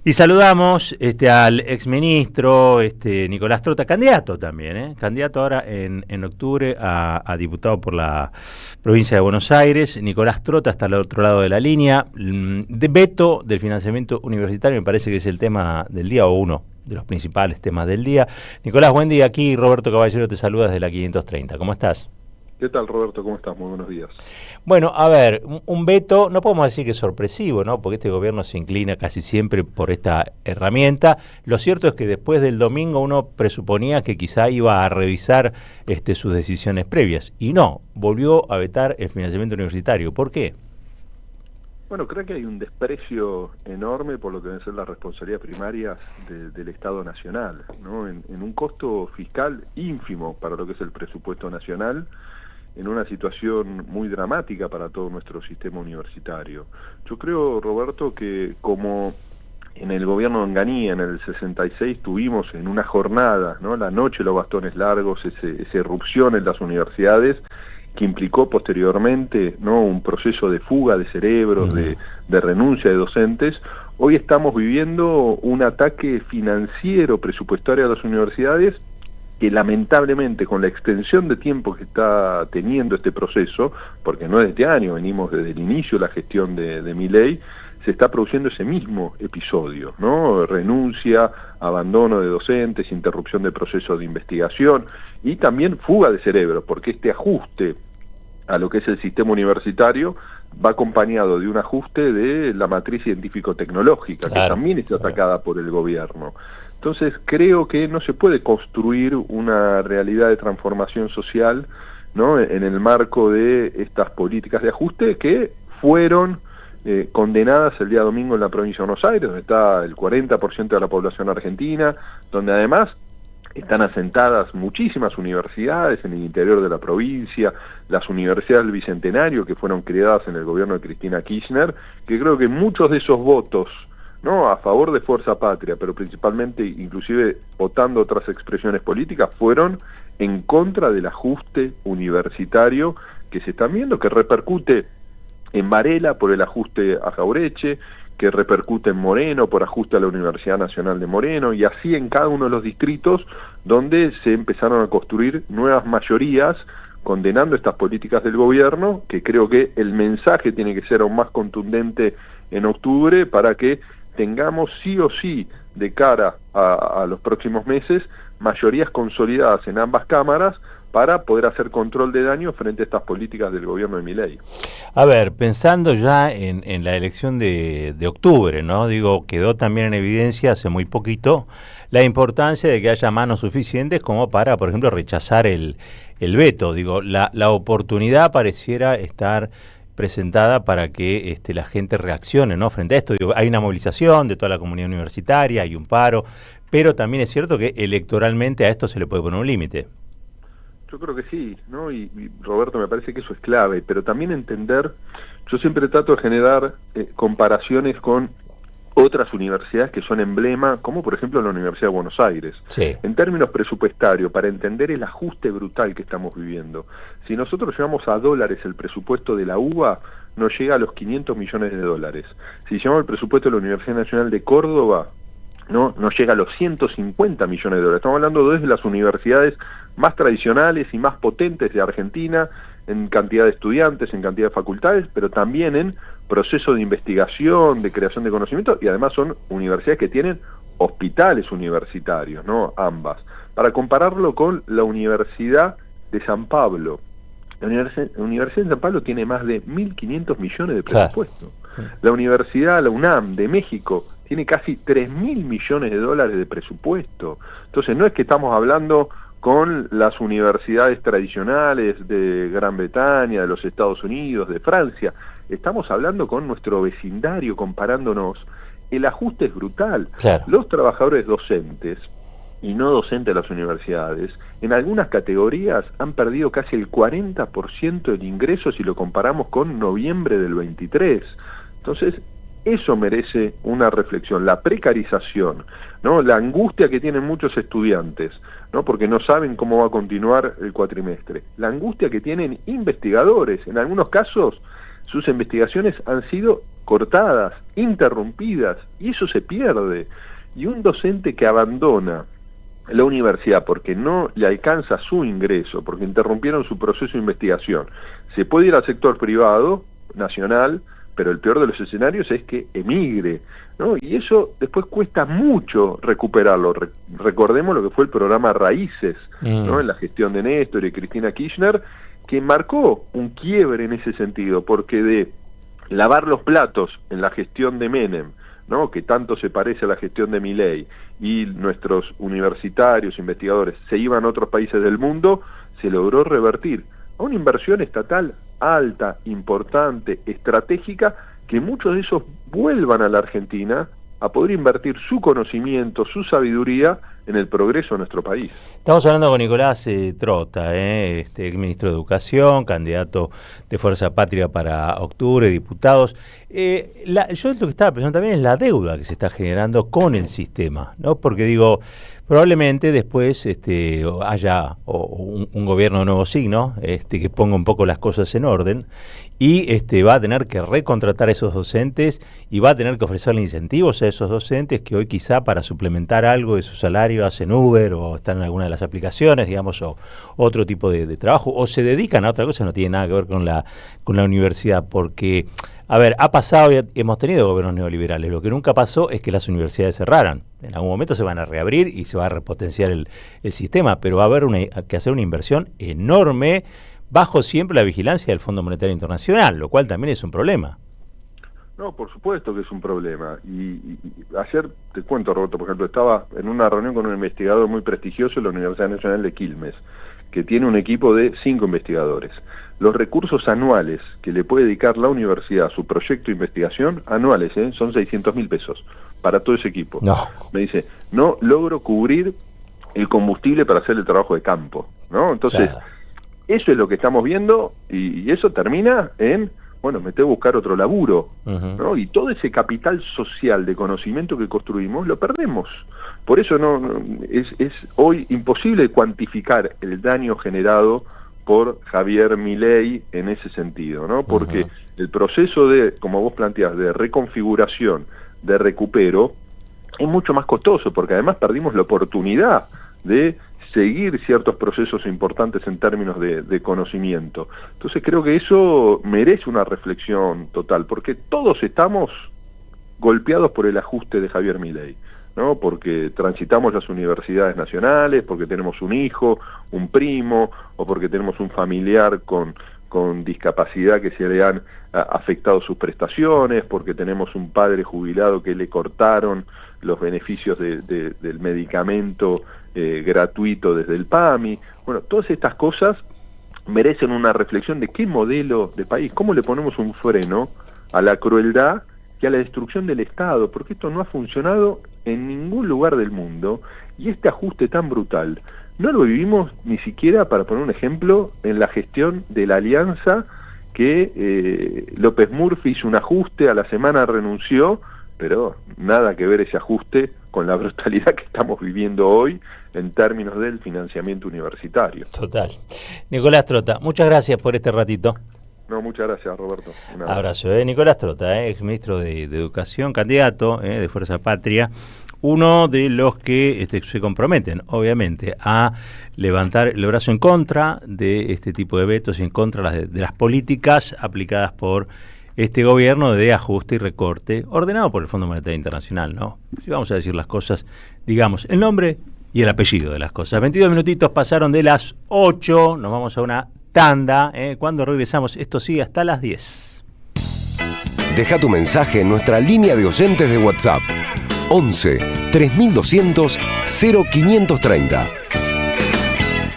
Y saludamos al exministro Nicolás Trota, candidato también, candidato ahora en octubre a diputado por la provincia de Buenos Aires. Nicolás Trota está al otro lado de la línea. De veto del financiamiento universitario me parece que es el tema del día o uno de los principales temas del día. Nicolás, buen día. Aquí Roberto Caballero te saluda desde la 530. ¿Cómo estás? ¿Qué tal, Roberto? ¿Cómo estás? Muy buenos días. Bueno, a ver, un veto, no podemos decir que es sorpresivo, ¿no? Porque este gobierno se inclina casi siempre por esta herramienta. Lo cierto es que después del domingo uno presuponía que quizá iba a revisar sus decisiones previas. Y no, volvió a vetar el financiamiento universitario. ¿Por qué? Bueno, creo que hay un desprecio enorme por lo que deben ser las responsabilidades primarias del Estado Nacional, ¿no? En un costo fiscal ínfimo para lo que es el presupuesto nacional, en una situación muy dramática para todo nuestro sistema universitario. Yo creo, Roberto, que como en el gobierno de Onganía, en el 66, tuvimos en una jornada, ¿no?, la noche de los bastones largos, esa irrupción en las universidades, que implicó posteriormente, ¿no?, un proceso de fuga de cerebros, de renuncia de docentes. Hoy estamos viviendo un ataque financiero, presupuestario a las universidades, que lamentablemente con la extensión de tiempo que está teniendo este proceso, porque no es de este año, venimos desde el inicio de la gestión de Milei, se está produciendo ese mismo episodio, ¿no? Renuncia, abandono de docentes, interrupción de procesos de investigación y también fuga de cerebro, porque este ajuste a lo que es el sistema universitario va acompañado de un ajuste de la matriz científico-tecnológica, claro, que también está atacada por el gobierno. Entonces creo que no se puede construir una realidad de transformación social, ¿no?, en el marco de estas políticas de ajuste que fueron condenadas el día domingo en la provincia de Buenos Aires, donde está el 40% de la población argentina, donde además están asentadas muchísimas universidades en el interior de la provincia, las universidades del Bicentenario que fueron creadas en el gobierno de Cristina Kirchner, que creo que muchos de esos votos, ¿no?, a favor de Fuerza Patria, pero principalmente inclusive votando otras expresiones políticas, fueron en contra del ajuste universitario que se está viendo, que repercute en Varela por el ajuste a Jaureche, que repercute en Moreno por ajuste a la Universidad Nacional de Moreno, y así en cada uno de los distritos donde se empezaron a construir nuevas mayorías condenando estas políticas del gobierno, que creo que el mensaje tiene que ser aún más contundente en octubre para que tengamos sí o sí de cara a los próximos meses mayorías consolidadas en ambas cámaras para poder hacer control de daño frente a estas políticas del gobierno de Milei. A ver, pensando ya en la elección de octubre, ¿no? Digo, quedó también en evidencia hace muy poquito la importancia de que haya manos suficientes como para, por ejemplo, rechazar el veto. Digo, la oportunidad pareciera estar presentada para que la gente reaccione, ¿no?, frente a esto. Digo, hay una movilización de toda la comunidad universitaria, hay un paro, pero también es cierto que electoralmente a esto se le puede poner un límite. Yo creo que sí, ¿no? Y Roberto, me parece que eso es clave, pero también entender, yo siempre trato de generar comparaciones con otras universidades que son emblema, como por ejemplo la Universidad de Buenos Aires. Sí. En términos presupuestarios, para entender el ajuste brutal que estamos viviendo, si nosotros llevamos a dólares el presupuesto de la UBA, no llega a los 500 millones de dólares. Si llevamos el presupuesto de la Universidad Nacional de Córdoba, no llega a los 150 millones de dólares. Estamos hablando de las universidades más tradicionales y más potentes de Argentina en cantidad de estudiantes, en cantidad de facultades, pero también en proceso de investigación, de creación de conocimiento, y además son universidades que tienen hospitales universitarios, ¿no?, ambas. Para compararlo con la Universidad de San Pablo, la Universidad de San Pablo tiene más de 1.500 millones de presupuesto. La Universidad, la UNAM de México, tiene casi 3.000 millones de dólares de presupuesto. Entonces no es que estamos hablando con las universidades tradicionales de Gran Bretaña, de los Estados Unidos, de Francia, estamos hablando con nuestro vecindario, comparándonos. El ajuste es brutal. Claro. Los trabajadores docentes y no docentes de las universidades, en algunas categorías han perdido casi el 40% del ingreso si lo comparamos con noviembre del 23. Entonces, eso merece una reflexión, la precarización, ¿no?, la angustia que tienen muchos estudiantes, ¿no?, porque no saben cómo va a continuar el cuatrimestre, la angustia que tienen investigadores, en algunos casos sus investigaciones han sido cortadas, interrumpidas, y eso se pierde. Y un docente que abandona la universidad porque no le alcanza su ingreso, porque interrumpieron su proceso de investigación, se puede ir al sector privado, nacional, pero el peor de los escenarios es que emigre, ¿no? Y eso después cuesta mucho recuperarlo. Recordemos lo que fue el programa Raíces, ¿no? En la gestión de Néstor y Cristina Kirchner, que marcó un quiebre en ese sentido, porque de lavar los platos en la gestión de Menem, ¿no? Que tanto se parece a la gestión de Milei, y nuestros universitarios, investigadores, se iban a otros países del mundo, se logró revertir a una inversión estatal alta, importante, estratégica, que muchos de esos vuelvan a la Argentina a poder invertir su conocimiento, su sabiduría en el progreso de nuestro país. Estamos hablando con Nicolás Trota, ministro de Educación, candidato de Fuerza Patria para octubre, diputados. Yo lo que estaba pensando también es la deuda que se está generando con el sistema, ¿no? Porque digo, probablemente después haya un gobierno de nuevo signo, que ponga un poco las cosas en orden, y va a tener que recontratar a esos docentes y va a tener que ofrecerle incentivos a esos docentes que hoy quizá para suplementar algo de su salario hacen Uber o están en alguna de las aplicaciones, digamos, o otro tipo de trabajo, o se dedican a otra cosa, no tiene nada que ver con la universidad, porque, a ver, ha pasado, hemos tenido gobiernos neoliberales, lo que nunca pasó es que las universidades cerraran. En algún momento se van a reabrir y se va a repotenciar el sistema, pero va a haber que hacer una inversión enorme bajo siempre la vigilancia del Fondo Monetario Internacional, lo cual también es un problema. No, por supuesto que es un problema. Y ayer, te cuento, Roberto, por ejemplo, estaba en una reunión con un investigador muy prestigioso de la Universidad Nacional de Quilmes, que tiene un equipo de 5 investigadores. Los recursos anuales que le puede dedicar la universidad a su proyecto de investigación, anuales, son 600.000 pesos para todo ese equipo. No. Me dice, no logro cubrir el combustible para hacer el trabajo de campo, ¿no? Entonces, eso es lo que estamos viendo, y eso termina en, bueno, me tengo que buscar otro laburo, ¿no? Y todo ese capital social de conocimiento que construimos lo perdemos. Por eso es hoy imposible cuantificar el daño generado por Javier Milei en ese sentido, ¿no? Porque el proceso de, como vos planteás, de reconfiguración, de recupero, es mucho más costoso, porque además perdimos la oportunidad de seguir ciertos procesos importantes en términos de conocimiento. Entonces creo que eso merece una reflexión total, porque todos estamos golpeados por el ajuste de Javier Milei, ¿no? Porque transitamos las universidades nacionales, porque tenemos un hijo, un primo, o porque tenemos un familiar con discapacidad que se le han afectado sus prestaciones, porque tenemos un padre jubilado que le cortaron los beneficios del medicamento gratuito desde el PAMI. Bueno, todas estas cosas merecen una reflexión de qué modelo de país, cómo le ponemos un freno a la crueldad y a la destrucción del Estado, porque esto no ha funcionado en ningún lugar del mundo, y este ajuste tan brutal no lo vivimos ni siquiera, para poner un ejemplo, en la gestión de la Alianza, que López Murphy hizo un ajuste, a la semana renunció, pero nada que ver ese ajuste con la brutalidad que estamos viviendo hoy en términos del financiamiento universitario. Total. Nicolás Trota, muchas gracias por este ratito. No, muchas gracias, Roberto. Un abrazo. Nicolás Trota, ex ministro de Educación, candidato de Fuerza Patria, uno de los que se comprometen, obviamente, a levantar el brazo en contra de este tipo de vetos y en contra de las políticas aplicadas por este gobierno de ajuste y recorte, ordenado por el Fondo Monetario Internacional, ¿no? Si vamos a decir las cosas, digamos el nombre y el apellido de las cosas. 22 minutitos pasaron de las 8, nos vamos a una tanda, cuando regresamos, esto sigue hasta las 10. Deja tu mensaje en nuestra línea de oyentes de WhatsApp, 11 3200 0530.